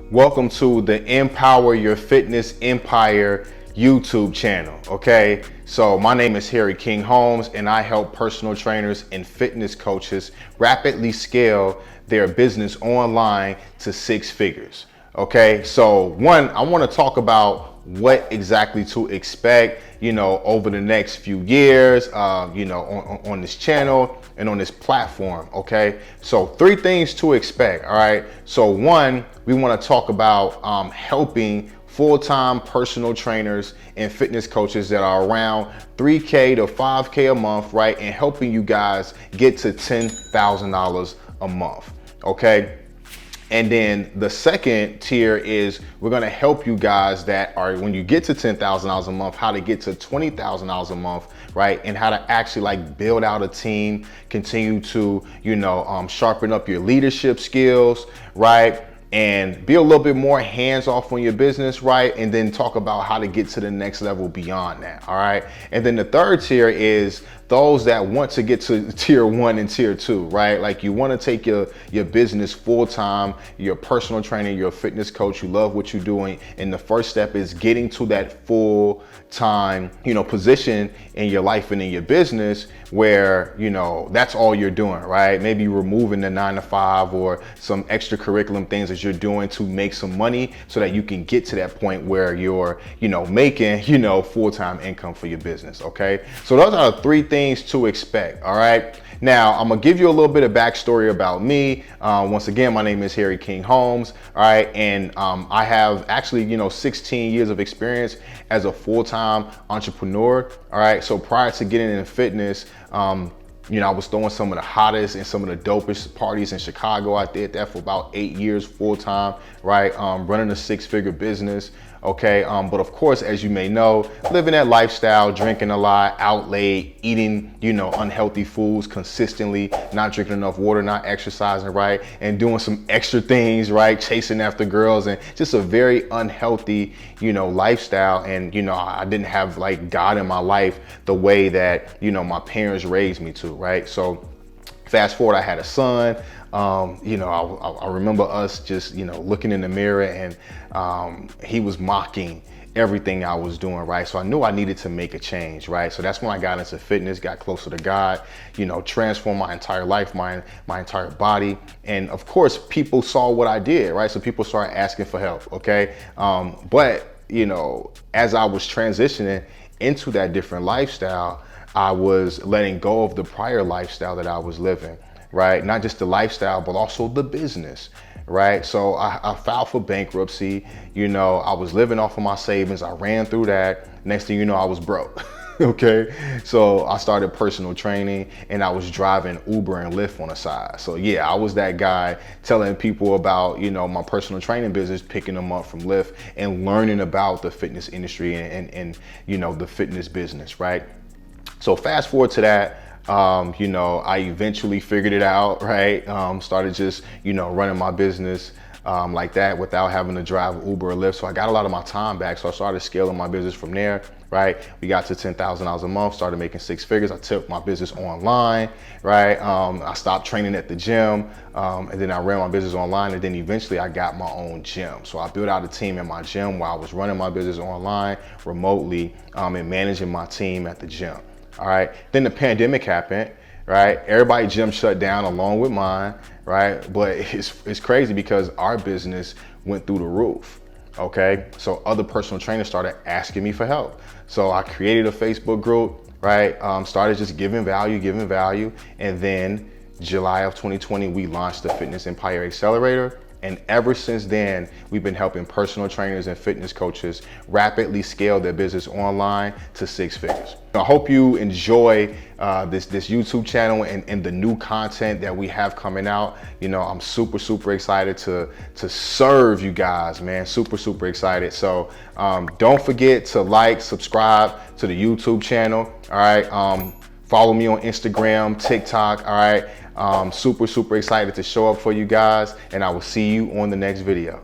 Welcome to the Empower Your Fitness Empire YouTube channel. Okay, so my name is Harry King Holmes, and I help personal trainers and fitness coaches rapidly scale their business online to six figures. Okay, so I want to talk about what exactly to expect, over the next few years, on this channel and on this platform. Okay, so three things to expect. All right, so one, we want to talk about helping full-time personal trainers and fitness coaches that are around 3K to 5K a month, right? And helping you guys get to $10,000 a month, okay? And then the second tier is we're gonna help you guys that are, when you get to $10,000 a month, how to get to $20,000 a month, right? And how to actually like build out a team, continue to, sharpen up your leadership skills, right? And be a little bit more hands-off on your business, right? And then talk about how to get to the next level beyond that, all right? And then the third tier is those that want to get to tier one and tier two, right? Like you want to take your business full-time, you're a personal trainer, you're a fitness coach, you love what you're doing. And the first step is getting to that full-time, position in your life and in your business where, that's all you're doing, right? Maybe removing the 9 to 5 or some extracurricular things that you're doing to make some money so that you can get to that point where you're, making, full-time income for your business, okay? So those are the three things to expect, all right? Now, I'm gonna give you a little bit of backstory about me. Once again, my name is Harry King Holmes, all right? And I have actually, 16 years of experience as a full-time entrepreneur, all right? So prior to getting into fitness, I was throwing some of the hottest and some of the dopest parties in Chicago. I did that for about 8 years full-time, right? Running a six-figure business, okay? But of course, as you may know, living that lifestyle, drinking a lot, out late, eating, unhealthy foods consistently, not drinking enough water, not exercising, right? And doing some extra things, right? Chasing after girls and just a very unhealthy, lifestyle. And, I didn't have like God in my life the way that, my parents raised me to, right? So fast forward, I had a son. I remember us just, looking in the mirror and he was mocking everything I was doing, right? So I knew I needed to make a change, right? So that's when I got into fitness, got closer to God, transformed my entire life, my entire body. And of course, people saw what I did, right? So people started asking for help, okay? But as I was transitioning into that different lifestyle, I was letting go of the prior lifestyle that I was living, right? Not just the lifestyle, but also the business, right? So I filed for bankruptcy. I was living off of my savings. I ran through that. Next thing you know, I was broke. Okay. So I started personal training and I was driving Uber and Lyft on the side. So yeah, I was that guy telling people about, my personal training business, picking them up from Lyft and learning about the fitness industry and the fitness business, right? So fast forward to that, I eventually figured it out, right? Started just, running my business like that without having to drive Uber or Lyft. So I got a lot of my time back. So I started scaling my business from there, right? We got to $10,000 a month, started making six figures. I took my business online, right? I stopped training at the gym, and then I ran my business online, and then eventually I got my own gym. So I built out a team in my gym while I was running my business online remotely, and managing my team at the gym. All right. Then the pandemic happened, right? Everybody's gym shut down along with mine, right? But it's crazy because our business went through the roof. Okay. So other personal trainers started asking me for help. So I created a Facebook group, right? Started just giving value. And then July of 2020, we launched the Fitness Empire Accelerator. And ever since then, we've been helping personal trainers and fitness coaches rapidly scale their business online to six figures. I hope you enjoy this YouTube channel and the new content that we have coming out. I'm super excited to serve you guys, man. Super excited. So don't forget to like, subscribe to the YouTube channel. All right. Follow me on Instagram, TikTok. All right. Super excited to show up for you guys, and I will see you on the next video.